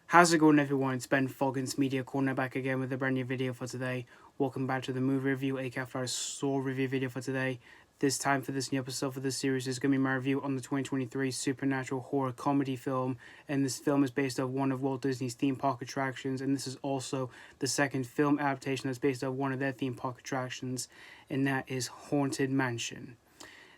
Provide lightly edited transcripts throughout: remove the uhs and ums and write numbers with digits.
How's it going, everyone? It's Ben Foggins Media Corner back again with a brand new video for today. Welcome back to the movie review, aka our Saw review video for today. This time for this new episode for this series is going to be my review on the 2023 supernatural horror comedy film. And this film is based off one of Walt Disney's theme park attractions. And this is also the second film adaptation that's based off one of their theme park attractions. And that is Haunted Mansion.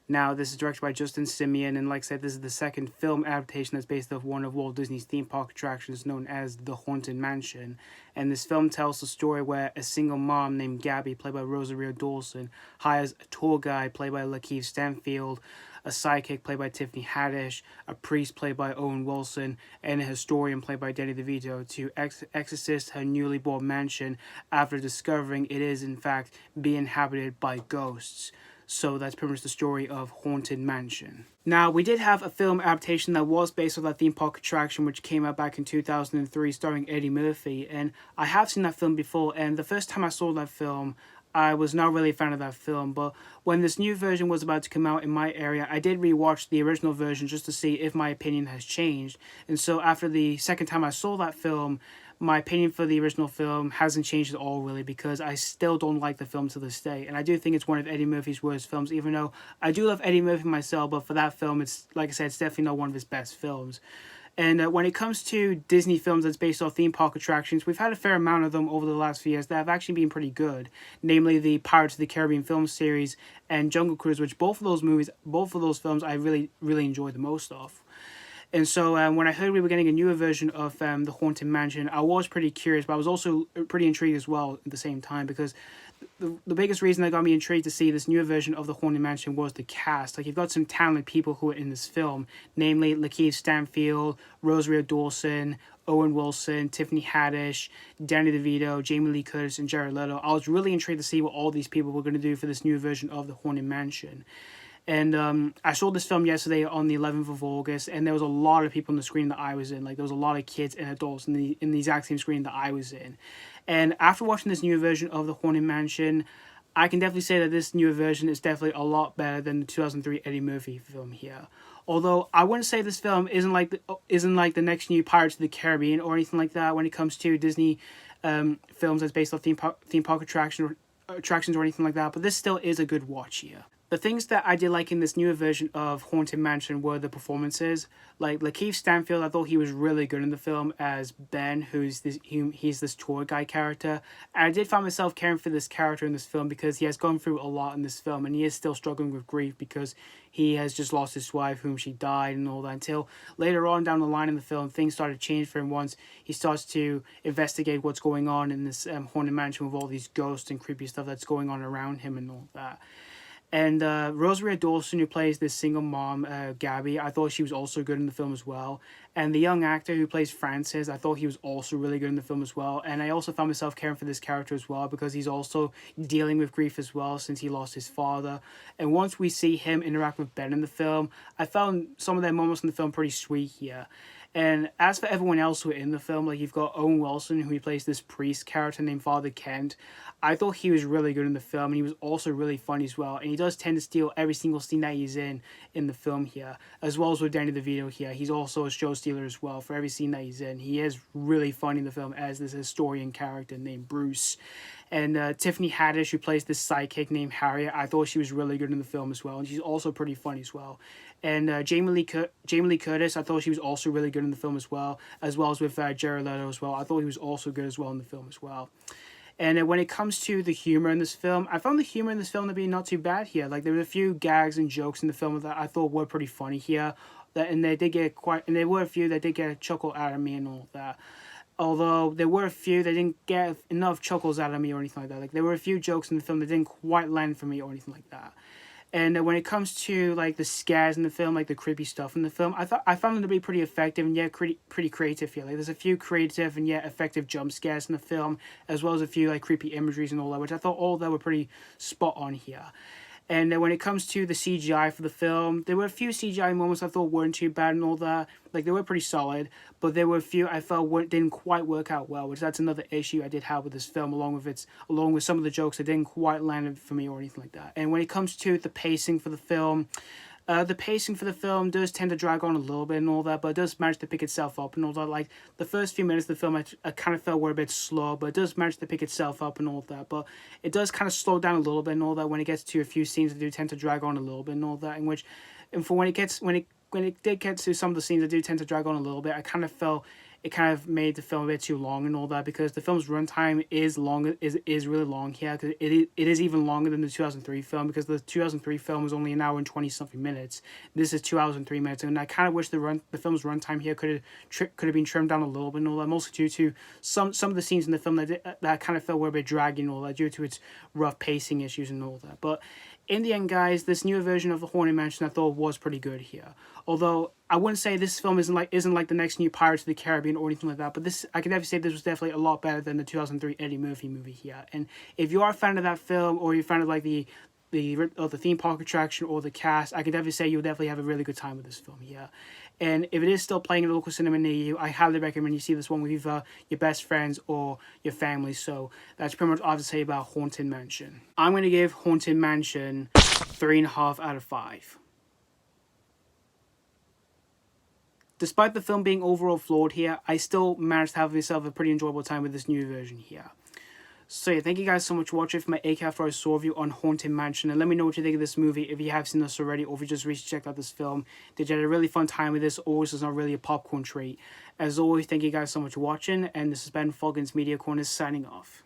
Now, this is directed by Simien, and like I said, this is the second film adaptation that's based off one of Walt Disney's theme park attractions known as The Haunted Mansion. And this film tells the story where a single mom named Gabby, played by Rosario Dawson, hires a tour guide, played by LaKeith Stanfield, a sidekick played by Tiffany Haddish, a priest played by Owen Wilson, and a historian played by DeVito to exorcist her newly bought mansion after discovering it is in fact being inhabited by ghosts. So that's pretty much the story of Haunted Mansion. Now, we did have a film adaptation that was based on that theme park attraction, which came out back in 2003, starring Eddie Murphy. And I have seen that film before, and the first time I saw that film, I was not really a fan of that film. But when this new version was about to come out in my area, I did rewatch the original version just to see if my opinion has changed. And so after the second time I saw that film, my opinion for the original film hasn't changed at all, really, because I still don't like the film to this day. And I do think it's one of Eddie Murphy's worst films, even though I do love Eddie Murphy myself, but for that film, it's, like I said, it's definitely not one of his best films. And when it comes to Disney films that's based off theme park attractions, we've had a fair amount of them over the last few years that have actually been pretty good. Namely, the Pirates of the Caribbean film series and Jungle Cruise, which both of those films I really enjoyed the most of. And so when I heard we were getting a newer version of The Haunted Mansion, I was pretty curious, but I was also pretty intrigued as well at the same time, because the biggest reason that got me intrigued to see this newer version of The Haunted Mansion was the cast. Like, you've got some talented people who are in this film, namely LaKeith Stanfield, Rosario Dawson, Owen Wilson, Tiffany Haddish, Danny DeVito, Jamie Lee Curtis, and Jared Leto. I was really intrigued to see what all these people were going to do for this new version of The Haunted Mansion. And I saw this film yesterday on the 11th of August, and there was a lot of people on the screen that I was in. Like, there was a lot of kids and adults in the exact same screen that I was in. And after watching this new version of The Haunted Mansion, I can definitely say that this newer version is definitely a lot better than the 2003 Eddie Murphy film here. Although I wouldn't say this film isn't like the next new Pirates of the Caribbean or anything like that when it comes to Disney films that's based off theme park attractions or anything like that. But this still is a good watch here. The things that I did like in this newer version of Haunted Mansion were the performances. Like LaKeith Stanfield, I thought he was really good in the film as Ben, he's this tour guide character. And I did find myself caring for this character in this film because he has gone through a lot in this film, and he is still struggling with grief because he has just lost his wife, whom she died and all that, until later on down the line in the film, things started to change for him once he starts to investigate what's going on in this Haunted Mansion with all these ghosts and creepy stuff that's going on around him and all that. And Rosario Dawson, who plays this single mom, Gabby, I thought she was also good in the film as well. And the young actor who plays Francis, I thought he was also really good in the film as well. And I also found myself caring for this character as well because he's also dealing with grief as well since he lost his father. And once we see him interact with Ben in the film, I found some of their moments in the film pretty sweet here. And as for everyone else who are in the film, like, you've got Owen Wilson, who he plays this priest character named Father Kent. I thought he was really good in the film, and he was also really funny as well. And he does tend to steal every single scene that he's in the film here, as well as with Danny DeVito here. He's also a show stealer as well for every scene that he's in. He is really funny in the film as this historian character named Bruce. And Tiffany Haddish, who plays this sidekick named Harriet, I thought she was really good in the film as well, and she's also pretty funny as well. And Jamie Lee Curtis, I thought she was also really good in the film as well as with Jared Leto as well. I thought he was also good as well in the film as well. And when it comes to the humor in this film, I found the humor in this film to be not too bad here. Like, there were a few gags and jokes in the film that I thought were pretty funny here, and there were a few that did get a chuckle out of me and all that. Although there were a few that didn't get enough chuckles out of me or anything like that. Like, there were a few jokes in the film that didn't quite land for me or anything like that. And when it comes to like the scares in the film, like the creepy stuff in the film, I found them to be pretty effective and yet pretty creative here. Like there's a few creative and yet effective jump scares in the film, as well as a few like creepy imageries and all that, which I thought all of that were pretty spot on here. And then when it comes to the CGI for the film, there were a few CGI moments I thought weren't too bad and all that. Like, they were pretty solid, but there were a few I felt didn't quite work out well, which that's another issue I did have with this film, along with some of the jokes that didn't quite land for me or anything like that. And when it comes to the pacing for the pacing for the film does tend to drag on a little bit and all that, but it does manage to pick itself up and all that. Like, the first few minutes of the film, I kind of felt were a bit slow, but it does manage to pick itself up and all that. But it does kind of slow down a little bit and all that when it gets to a few scenes that do tend to drag on a little bit and all that. And for when it did get to some of the scenes that do tend to drag on a little bit, I kind of felt it kind of made the film a bit too long and all that, because the film's runtime is really long here, because it is even longer than the 2003 film, because the 2003 film was only an hour and 20 something minutes. This is 2 hours and 3 minutes, and I kind of wish the film's runtime here could have been trimmed down a little bit and all that, mostly due to some of the scenes in the film that kind of felt were a bit draggy and all that, due to its rough pacing issues and all that. But in the end, guys, this newer version of the Haunted Mansion I thought was pretty good here. Although I wouldn't say this film isn't like the next new Pirates of the Caribbean or anything like that, but this, I can definitely say this was definitely a lot better than the 2003 Eddie Murphy movie here. And if you are a fan of that film, or you're a fan of like the theme park attraction or the cast, I can definitely say you'll definitely have a really good time with this film here. And if it is still playing in a local cinema near you, I highly recommend you see this one with either your best friends or your family. So that's pretty much all I have to say about Haunted Mansion. I'm going to give Haunted Mansion 3.5 out of 5. Despite the film being overall flawed here, I still managed to have myself a pretty enjoyable time with this new version here. So yeah, thank you guys so much for watching for my ACAF Saw review on Haunted Mansion, and let me know what you think of this movie if you have seen this already, or if you just recently checked out this film. Did you have a really fun time with this, or is this not really a popcorn treat? As always, thank you guys so much for watching, and this has been Foggins Media Corner signing off.